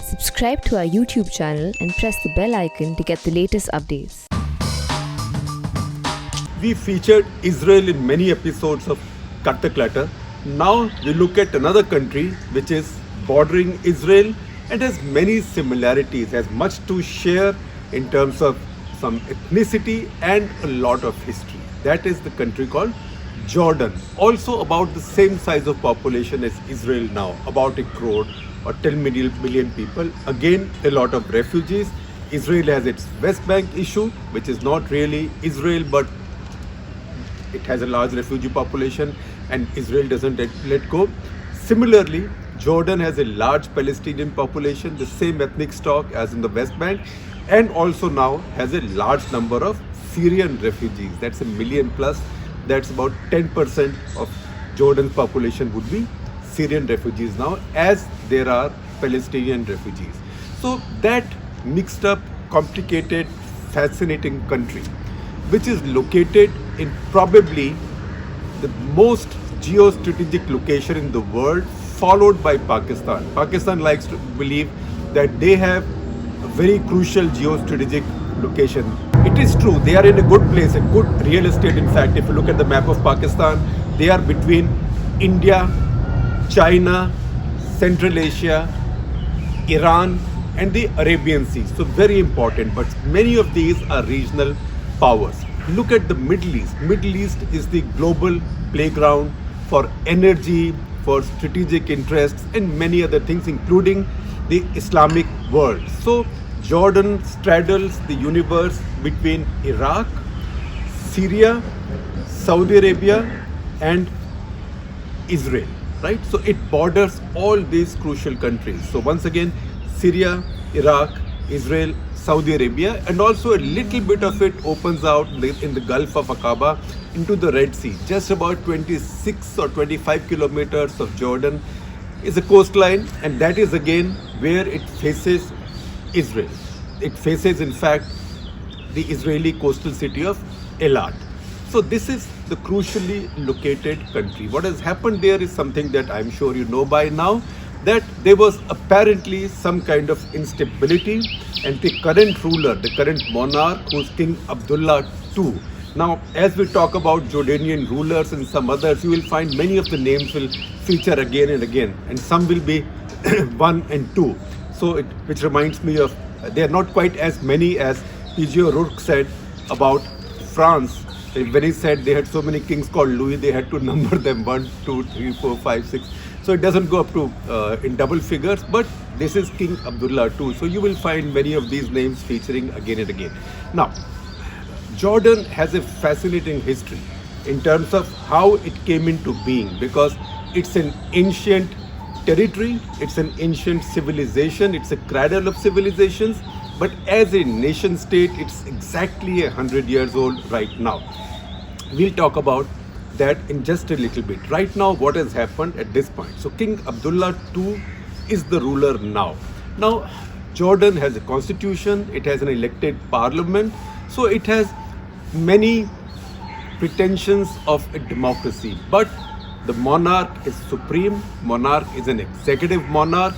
Subscribe to our YouTube channel and press the bell icon to get the latest updates. We featured Israel in many episodes of Cut the Clutter. Now we look at another country which is bordering Israel and has many similarities, has much to share in terms of some ethnicity and a lot of history. That is the country called Jordan. Also about the same size of population as Israel now, about a crore or 10 million people. Again, a lot of refugees. Israel has its West Bank issue, which is not really Israel, but it has a large refugee population and Israel doesn't let go. Similarly, Jordan has a large Palestinian population, the same ethnic stock as in the West Bank, and also now has a large number of Syrian refugees. That's 1 million plus. That's about 10% of Jordan's population would be Syrian refugees now, as there are Palestinian refugees. So that mixed up, complicated, fascinating country, which is located in probably the most geostrategic location in the world, followed by Pakistan. Pakistan likes to believe that they have a very crucial geostrategic location. It is true, they are in a good place, a good real estate. In fact, if you look at the map of Pakistan, they are between India, China, Central Asia, Iran, and the Arabian Sea. So very important, but many of these are regional powers. Look at the Middle East. Middle East is the global playground for energy, for strategic interests, and many other things, including the Islamic world. So Jordan straddles the universe between Iraq, Syria, Saudi Arabia, and Israel, right? So it borders all these crucial countries. So once again, Syria, Iraq, Israel, Saudi Arabia, and also a little bit of it opens out in the Gulf of Aqaba into the Red Sea. Just about 26 or 25 kilometers of Jordan is a coastline, and that is again where it faces Israel. It faces, in fact, the Israeli coastal city of Eilat. So this is the crucially located country. What has happened there is something that I'm sure you know by now, that there was apparently some kind of instability, and the current ruler, the current monarch, who's King Abdullah II. Now, as we talk about Jordanian rulers and some others, you will find many of the names will feature again and again, and some will be 1 and 2. So, which reminds me of, they are not quite as many as P.G. O'Rourke said about France. When he said they had so many kings called Louis, they had to number them 1, 2, 3, 4, 5, 6. So it doesn't go up to in double figures, but this is King Abdullah II. So you will find many of these names featuring again and again. Now, Jordan has a fascinating history in terms of how it came into being, because it's an ancient territory, it's an ancient civilization, it's a cradle of civilizations, but as a nation state, it's exactly 100 years old right now. We'll talk about that in just a little bit. Right now, what has happened at this point? So King Abdullah II is the ruler now. Now, Jordan has a constitution, it has an elected parliament, so it has many pretensions of a democracy, but the monarch is supreme. Monarch is an executive monarch.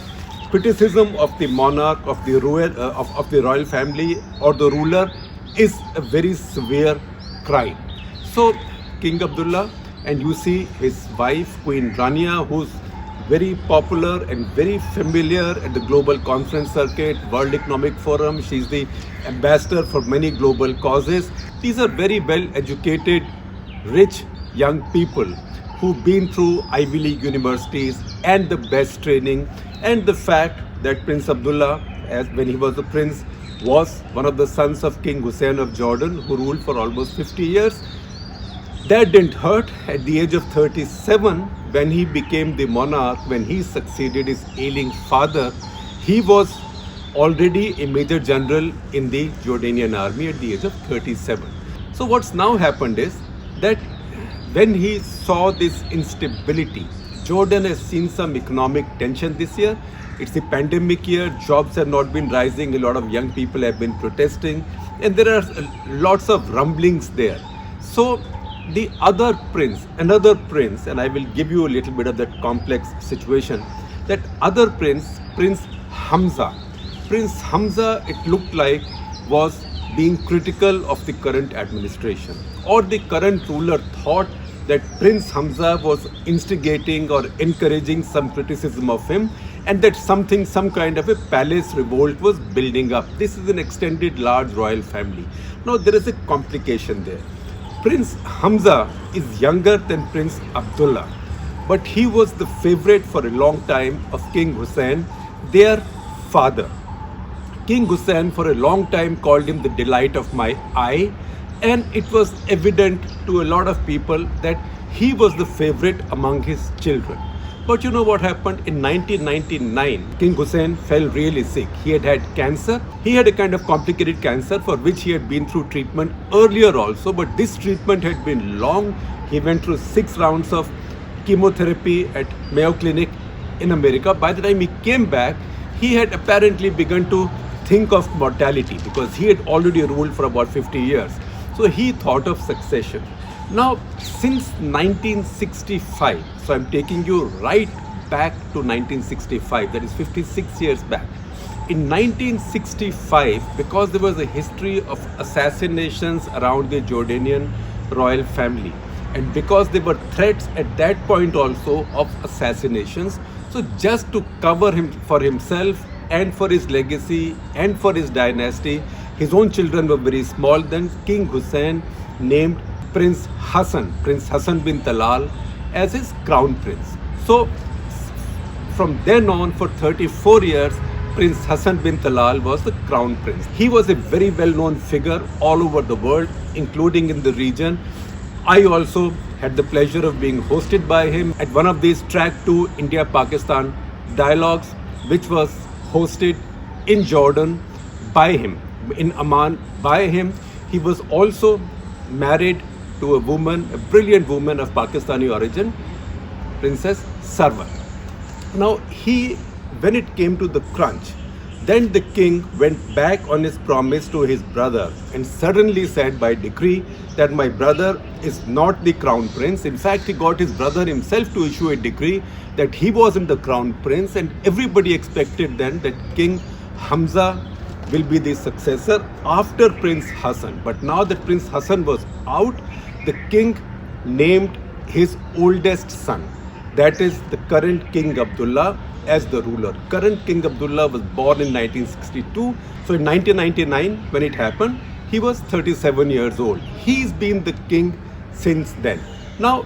Criticism of the monarch, of the royal family or the ruler is a very severe crime. So King Abdullah, and you see his wife Queen Rania, who's very popular and very familiar at the global conference circuit, World Economic Forum. She's the ambassador for many global causes. These are very well educated, rich young people who've been through Ivy League universities and the best training, and the fact that Prince Abdullah, as when he was a prince, was one of the sons of King Hussein of Jordan, who ruled for almost 50 years. That didn't hurt. At the age of 37, when he became the monarch, when he succeeded his ailing father, he was already a major general in the Jordanian army at the age of 37. So what's now happened is that when he saw this instability, Jordan has seen some economic tension this year. It's the pandemic year, jobs have not been rising, a lot of young people have been protesting, and there are lots of rumblings there. So the other prince, another prince, and I will give you a little bit of that complex situation, that other prince, Prince Hamza. Prince Hamza, it looked like, was being critical of the current administration, or the current ruler thought that Prince Hamza was instigating or encouraging some criticism of him, and that some kind of a palace revolt was building up. This is an extended large royal family. Now there is a complication there. Prince Hamza is younger than Prince Abdullah, but he was the favorite for a long time of King Hussein, their father. King Hussein for a long time called him the delight of my eye, and it was evident to a lot of people that he was the favorite among his children. But you know what happened? In 1999, King Hussein fell really sick. He had cancer. He had a kind of complicated cancer for which he had been through treatment earlier also, but this treatment had been long. He went through 6 rounds of chemotherapy at Mayo Clinic in America. By the time he came back, he had apparently begun to think of mortality because he had already ruled for about 50 years. So he thought of succession. Now, since 1965, so I'm taking you right back to 1965, that is 56 years back. In 1965, because there was a history of assassinations around the Jordanian royal family, and because there were threats at that point also of assassinations, so just to cover him for himself and for his legacy and for his dynasty, his own children were very small, then King Hussein named Prince Hassan bin Talal as his crown prince. So from then on for 34 years, Prince Hassan bin Talal was the crown prince. He was a very well-known figure all over the world, including in the region. I also had the pleasure of being hosted by him at one of these Track 2 India-Pakistan dialogues, which was hosted in Jordan by him, in Amman by him. He was also married to a woman, a brilliant woman of Pakistani origin, Princess Sarwar. Now when it came to the crunch, then the king went back on his promise to his brother and suddenly said by decree that my brother is not the crown prince. In fact, he got his brother himself to issue a decree that he wasn't the crown prince, and everybody expected then that King Hamza will be the successor after Prince Hassan. But now that Prince Hassan was out, the king named his oldest son, that is the current King Abdullah, as the ruler. Current King Abdullah was born in 1962. So in 1999, when it happened, he was 37 years old. He's been the king since then. Now,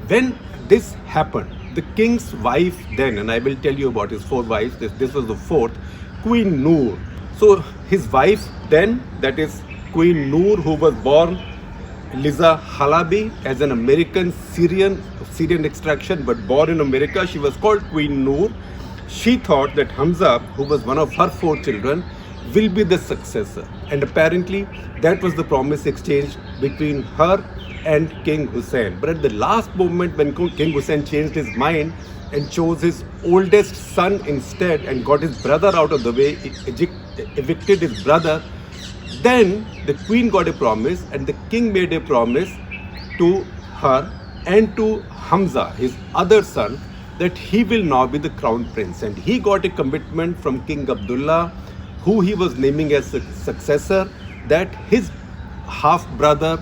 when this happened, the king's wife then, and I will tell you about his 4 wives, this was the 4th, Queen Noor. So his wife then, that is Queen Noor, who was born Liza Halabi as an American Syrian extraction, but born in America. She was called Queen Noor. She thought that Hamza, who was one of her 4 children, will be the successor. And apparently that was the promise exchanged between her and King Hussein. But at the last moment, when King Hussein changed his mind and chose his oldest son instead and got his brother out of the way, evicted his brother, then the queen got a promise and the king made a promise to her and to Hamza, his other son, that he will now be the crown prince. And he got a commitment from King Abdullah, who he was naming as a successor, that his half-brother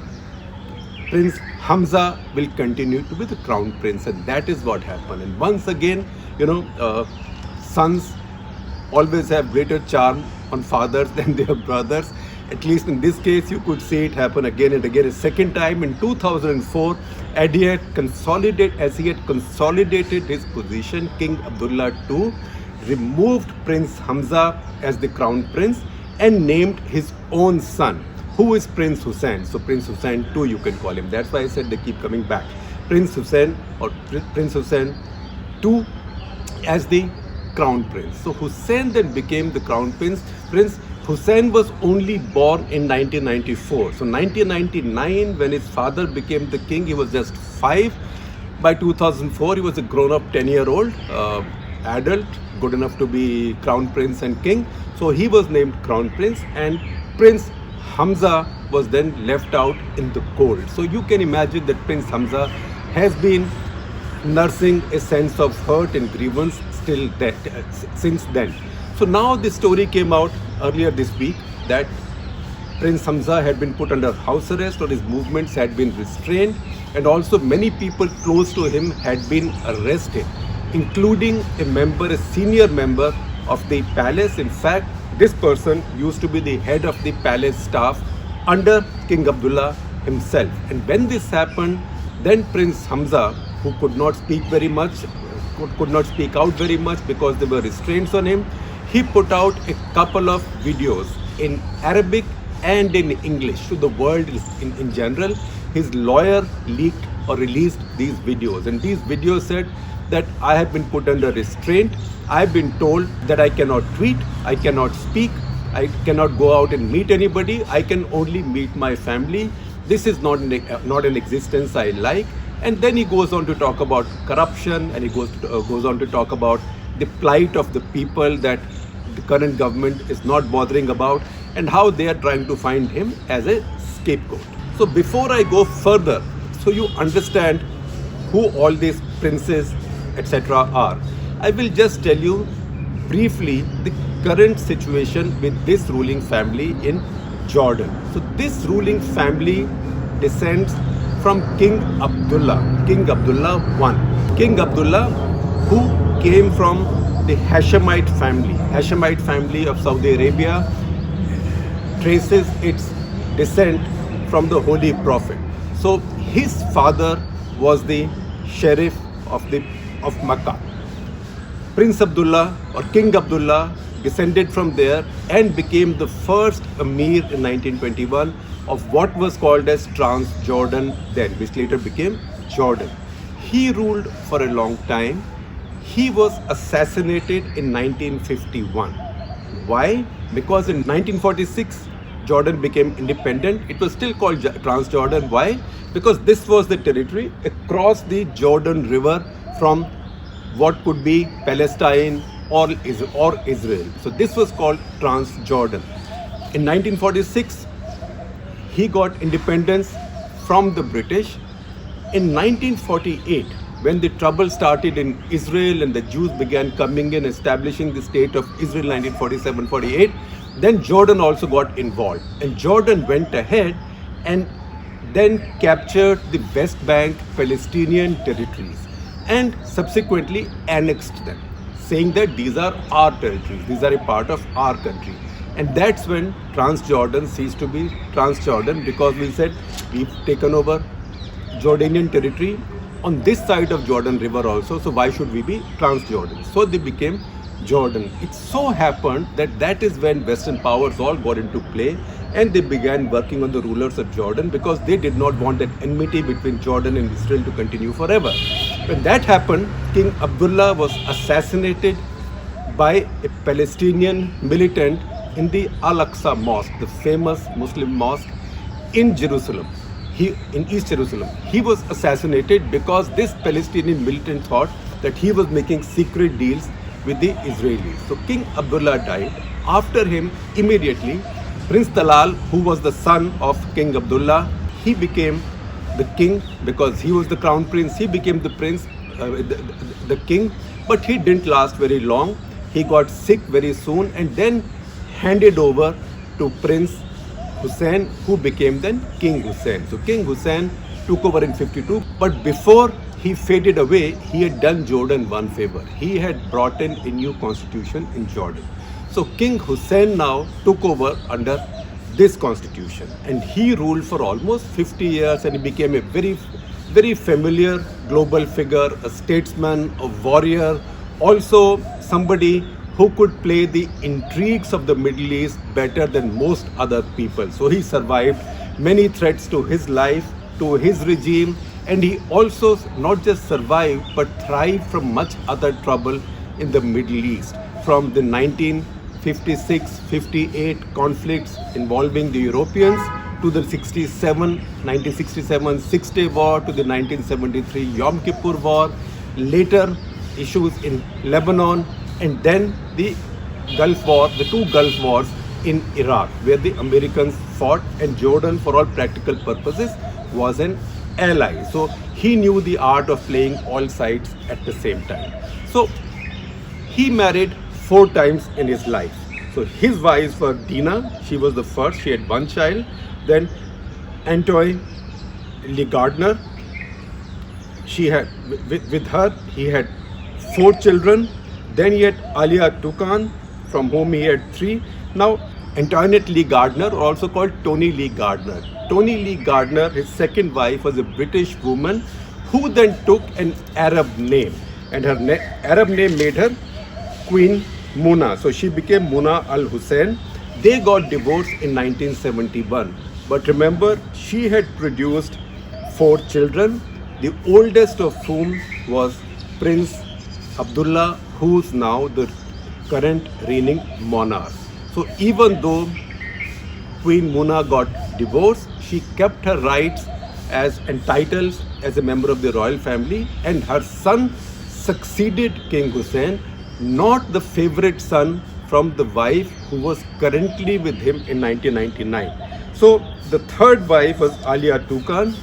Prince Hamza will continue to be the crown prince. And that is what happened. And once again, sons always have greater charm on fathers than their brothers. At least in this case, you could see it happen again and again. A second time in 2004, as he had consolidated his position, King Abdullah II removed Prince Hamza as the crown prince and named his own son, who is Prince Hussein. So Prince Hussein II, you can call him. That's why I said they keep coming back. Prince Hussein or Prince Hussein II as the crown prince. So Hussein then became the crown prince. Prince Hussein was only born in 1994. So 1999, when his father became the king, he was just 5. By 2004, he was a grown-up 10-year-old adult, good enough to be crown prince and king. So he was named crown prince, and Prince Hamza was then left out in the cold. So you can imagine that Prince Hamza has been nursing a sense of hurt and grievance since then. So now this story came out earlier this week that Prince Hamza had been put under house arrest or his movements had been restrained, and also many people close to him had been arrested, including a senior member of the palace. In fact, this person used to be the head of the palace staff under King Abdullah himself. And when this happened, then Prince Hamza, who could not speak very much, could not speak out very much because there were restraints on him, he put out a couple of videos in Arabic and in English to the world in general. His lawyer leaked or released these videos, and these videos said that I have been put under restraint. I have been told that I cannot tweet, I cannot speak, I cannot go out and meet anybody. I can only meet my family. This is not an existence I like. And then he goes on to talk about corruption, and he goes on to talk about the plight of the people that the current government is not bothering about, and how they are trying to find him as a scapegoat. So before I go further, so you understand who all these princes, etc. are, I will just tell you briefly the current situation with this ruling family in Jordan. So this ruling family descends from King Abdullah I. King Abdullah, who came from the Hashemite family of Saudi Arabia, traces its descent from the Holy Prophet. So his father was the Sheriff of Makkah. Prince Abdullah or King Abdullah descended from there and became the first Emir in 1921 of what was called as Transjordan then, which later became Jordan. He ruled for a long time. He was assassinated in 1951. Why? Because in 1946, Jordan became independent. It was still called Transjordan. Why? Because this was the territory across the Jordan River from what could be Palestine or Israel. So this was called Transjordan. In 1946, he got independence from the British. In 1948, when the trouble started in Israel and the Jews began coming in, establishing the state of Israel 1947-48, then Jordan also got involved. And Jordan went ahead and then captured the West Bank Palestinian territories and subsequently annexed them, saying that these are our territories, these are a part of our country. And that's when Transjordan ceased to be Transjordan, because we said we've taken over Jordanian territory on this side of Jordan River also, so why should we be Transjordan? So they became Jordan. It so happened that that is when Western powers all got into play, and they began working on the rulers of Jordan because they did not want that enmity between Jordan and Israel to continue forever. When that happened, King Abdullah was assassinated by a Palestinian militant in the Al-Aqsa Mosque, the famous Muslim mosque in Jerusalem. In East Jerusalem. He was assassinated because this Palestinian militant thought that he was making secret deals with the Israelis. So King Abdullah died. After him, immediately, Prince Talal, who was the son of King Abdullah, he became the king because he was the crown prince. He became the prince, the king, but he didn't last very long. He got sick very soon and then handed over to Prince Hussein, who became then King Hussein. So King Hussein took over in 52, but before he faded away, he had done Jordan one favor. He had brought in a new constitution in Jordan. So King Hussein now took over under this constitution, and he ruled for almost 50 years, and he became a very, very familiar global figure, a statesman, a warrior, also somebody who could play the intrigues of the Middle East better than most other people. So he survived many threats to his life, to his regime, and he also not just survived but thrived from much other trouble in the Middle East, from the 1956-58 conflicts involving the Europeans to the 1967 Six-Day War, to the 1973 Yom Kippur War, later issues in Lebanon, and then the Gulf War, the two Gulf Wars in Iraq, where the Americans fought, and Jordan, for all practical purposes, was an ally. So he knew the art of playing all sides at the same time. So he married 4 times in his life. So his wives were Dina, she was the first, she had one child. Then Antoine Lee Gardner, she had with her he had 4 children. Then he had Alia Tucan, from whom he had 3. Now Antoinette Lee Gardner, also called Tony Lee Gardner. Tony Lee Gardner, his second wife, was a British woman who then took an Arab name, and her Arab name made her Queen Muna. So she became Muna Al Hussein. They got divorced in 1971. But remember, she had produced 4 children, the oldest of whom was Prince Abdullah, who's now the current reigning monarch. So even though Queen Muna got divorced, she kept her rights and titles as a member of the royal family, and her son succeeded King Hussein, not the favorite son from the wife who was currently with him in 1999. So the third wife was Alia Tucan.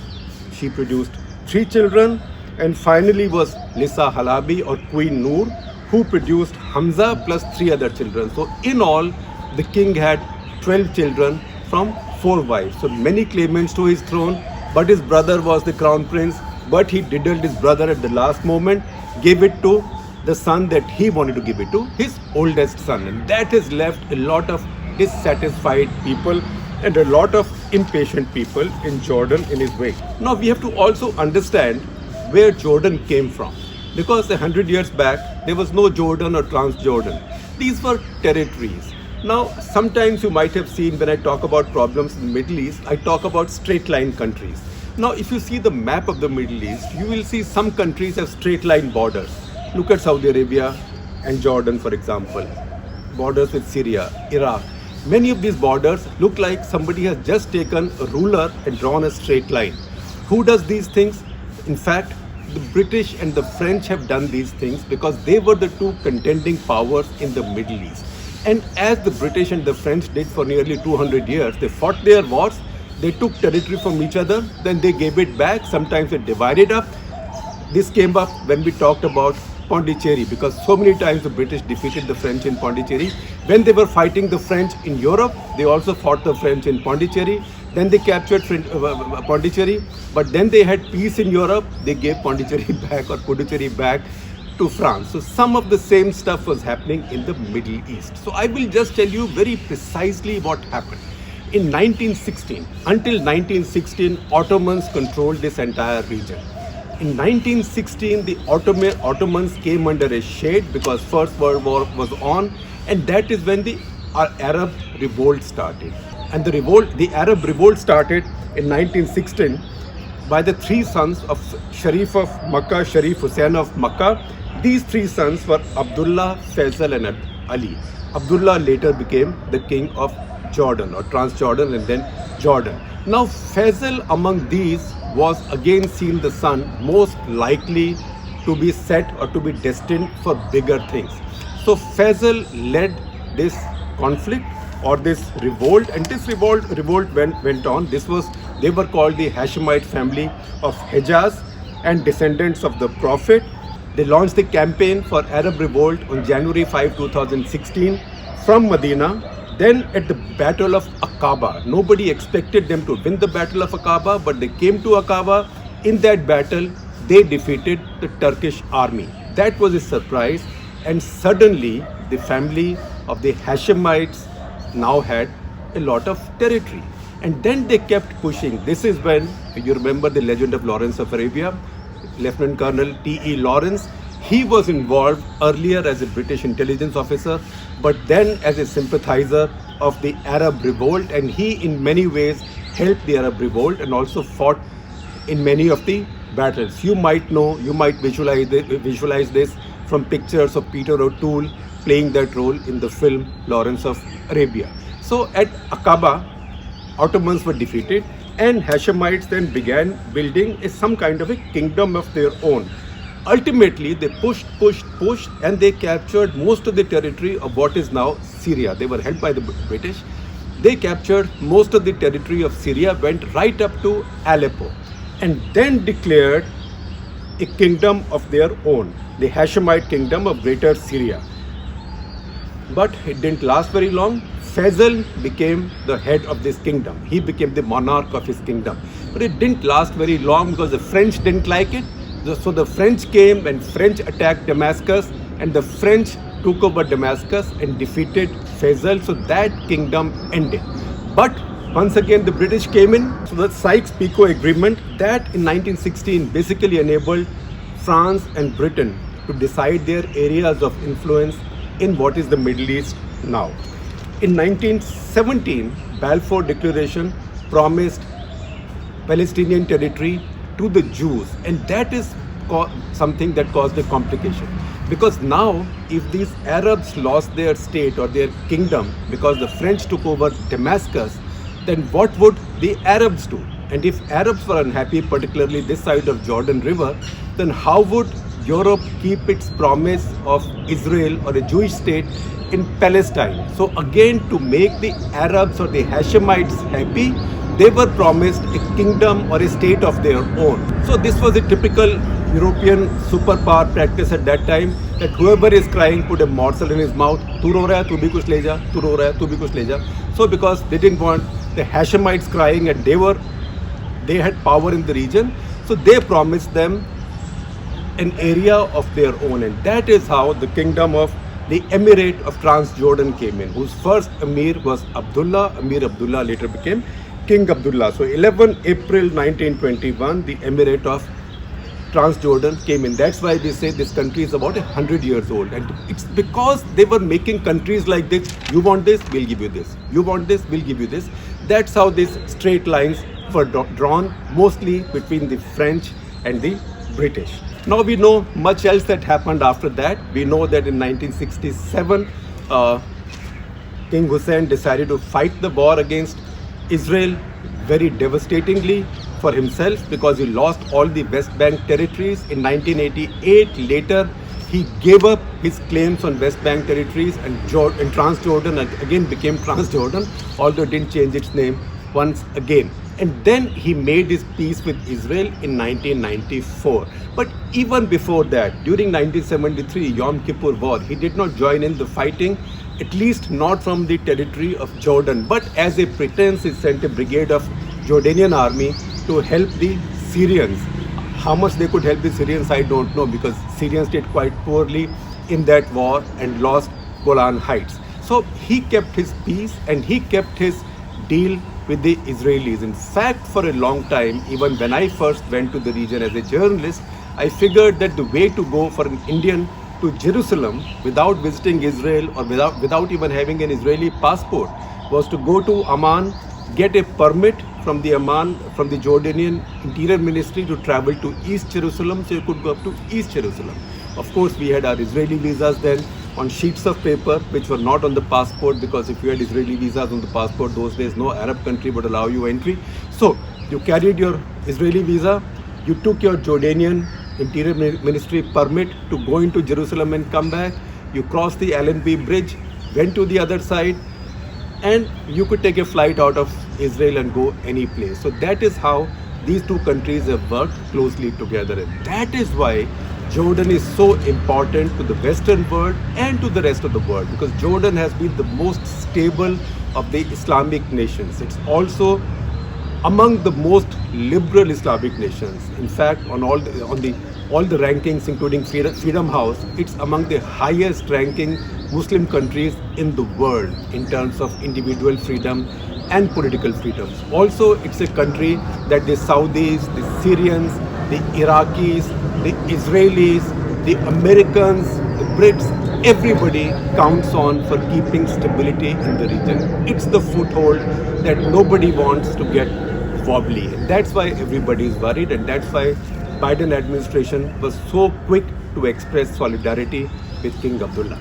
She produced 3 children, and finally was Nisa Halabi, or Queen Noor, who produced Hamza plus 3 other children. So in all, the king had 12 children from 4 wives. So many claimants to his throne, but his brother was the crown prince, but he diddled his brother at the last moment, gave it to the son that he wanted to give it to, his oldest son. And that has left a lot of dissatisfied people and a lot of impatient people in Jordan in his wake. Now we have to also understand where Jordan came from, because 100 years back there was no Jordan or Transjordan. These were territories. Now sometimes you might have seen when I talk about problems in the Middle East, I talk about straight line countries. Now if you see the map of the Middle East, you will see some countries have straight line borders. Look at Saudi Arabia and Jordan, for example. Borders with Syria, Iraq. Many of these borders look like somebody has just taken a ruler and drawn a straight line. Who does these things? In fact, the British and the French have done these things because they were the 2 contending powers in the Middle East. And as the British and the French did for nearly 200 years, they fought their wars, they took territory from each other, then they gave it back, sometimes they divided up. This came up when we talked about Pondicherry, because so many times the British defeated the French in Pondicherry. When they were fighting the French in Europe, they also fought the French in Pondicherry. Then they captured Pondicherry, but then they had peace in Europe. They gave Pondicherry back, or Puducherry back, to France. So some of the same stuff was happening in the Middle East. So I will just tell you very precisely what happened. In 1916, until 1916, Ottomans controlled this entire region. In 1916, the Ottomans came under a shade because First World War was on, and that is when the Arab revolt started. And the Arab revolt started in 1916 by the 3 sons of Sharif of Makkah, Sharif Hussain of Makkah. These 3 sons were Abdullah, Faisal and Ali. Abdullah later became the king of Jordan, or Transjordan, and then Jordan. Now Faisal among these was again seen the son most likely to be set or to be destined for bigger things. So Faisal led this conflict or this revolt, and this revolt went on. They were called the Hashemite family of Hejaz and descendants of the Prophet. They launched the campaign for Arab revolt on January 5, 2016 from Medina. Then at the Battle of Aqaba, nobody expected them to win the Battle of Aqaba, but they came to Aqaba. In that battle, they defeated the Turkish army. That was a surprise, and suddenly the family of the Hashemites now had a lot of territory. And then they kept pushing. This is when, you remember the legend of Lawrence of Arabia, Lieutenant Colonel T.E. Lawrence. He was involved earlier as a British intelligence officer, but then as a sympathizer of the Arab revolt, and he in many ways helped the Arab revolt and also fought in many of the battles. You might know, you might visualize this from pictures of Peter O'Toole playing that role in the film Lawrence of Arabia. So at Aqaba, Ottomans were defeated, and Hashemites then began building some kind of a kingdom of their own. Ultimately, they pushed, and they captured most of the territory of what is now Syria. They were held by the British. They captured most of the territory of Syria, went right up to Aleppo, and then declared a kingdom of their own, the Hashemite kingdom of Greater Syria. but it didn't last very long. Faisal became the head of this kingdom. He became the monarch of his kingdom. But it didn't last very long because the French didn't like it. So the French came and French attacked Damascus, and the French took over Damascus and defeated Faisal. So that kingdom ended. But once again, the British came in. So the Sykes-Picot Agreement that in 1916 basically enabled France and Britain to decide their areas of influence in what is the Middle East now. In 1917, Balfour Declaration promised Palestinian territory to the Jews, and that is something that caused a complication. Because now, if these Arabs lost their state or their kingdom because the French took over Damascus, then what would the Arabs do? And if Arabs were unhappy, particularly this side of Jordan River, then how would Europe keep its promise of Israel or a Jewish state in Palestine? So again, to make the Arabs or the Hashemites happy, they were promised a kingdom or a state of their own. So this was a typical European superpower practice at that time, that whoever is crying put a morsel in his mouth. Tu ro raha hai, tu bhi kuch le ja, tu ro raha hai, tu bhi kuch le ja. So because they didn't want the Hashemites crying, and they had power in the region, so they promised them an area of their own, and that is how the kingdom of the Emirate of Transjordan came in, whose first Emir was Abdullah. Emir Abdullah later became King Abdullah. So 11 April 1921, the Emirate of Transjordan came in. That's why they say this country is about 100 years old, and it's because they were making countries like this. You want this, we'll give you this. You want this, we'll give you this. That's how these straight lines were drawn, mostly between the French and the British. Now we know much else that happened after that. We know that in 1967, King Hussein decided to fight the war against Israel very devastatingly for himself, because he lost all the West Bank territories. In 1988, later, he gave up his claims on West Bank territories, and Transjordan again became Transjordan, although it didn't change its name once again. And then he made his peace with Israel in 1994. But even before that, during 1973 Yom Kippur War, he did not join in the fighting, at least not from the territory of Jordan. But as a pretense, he sent a brigade of Jordanian army to help the Syrians. How much they could help the Syrians, I don't know, because Syrians did quite poorly in that war and lost Golan Heights. So he kept his peace and he kept his deal with the Israelis. In fact, for a long time, even when I first went to the region as a journalist, I figured that the way to go for an Indian to Jerusalem without visiting Israel or without even having an Israeli passport was to go to Amman, get a permit from the Jordanian Interior Ministry to travel to East Jerusalem, so you could go up to East Jerusalem. Of course, we had our Israeli visas then on sheets of paper, which were not on the passport, because if you had Israeli visas on the passport those days, no Arab country would allow you entry. So you carried your Israeli visa, you took your Jordanian Interior Ministry permit to go into Jerusalem and come back, you crossed the Allenby Bridge, went to the other side, and you could take a flight out of Israel and go any place. So that is how these two countries have worked closely together, and that is why Jordan is so important to the Western world and to the rest of the world, because Jordan has been the most stable of the Islamic nations. It's also among the most liberal Islamic nations. In fact, on all the rankings, including Freedom House, it's among the highest ranking Muslim countries in the world in terms of individual freedom and political freedoms. Also, it's a country that the Saudis, the Syrians, the Iraqis, the Israelis, the Americans, the Brits, everybody counts on for keeping stability in the region. It's the foothold that nobody wants to get wobbly. And that's why everybody is worried, and that's why Biden administration was so quick to express solidarity with King Abdullah.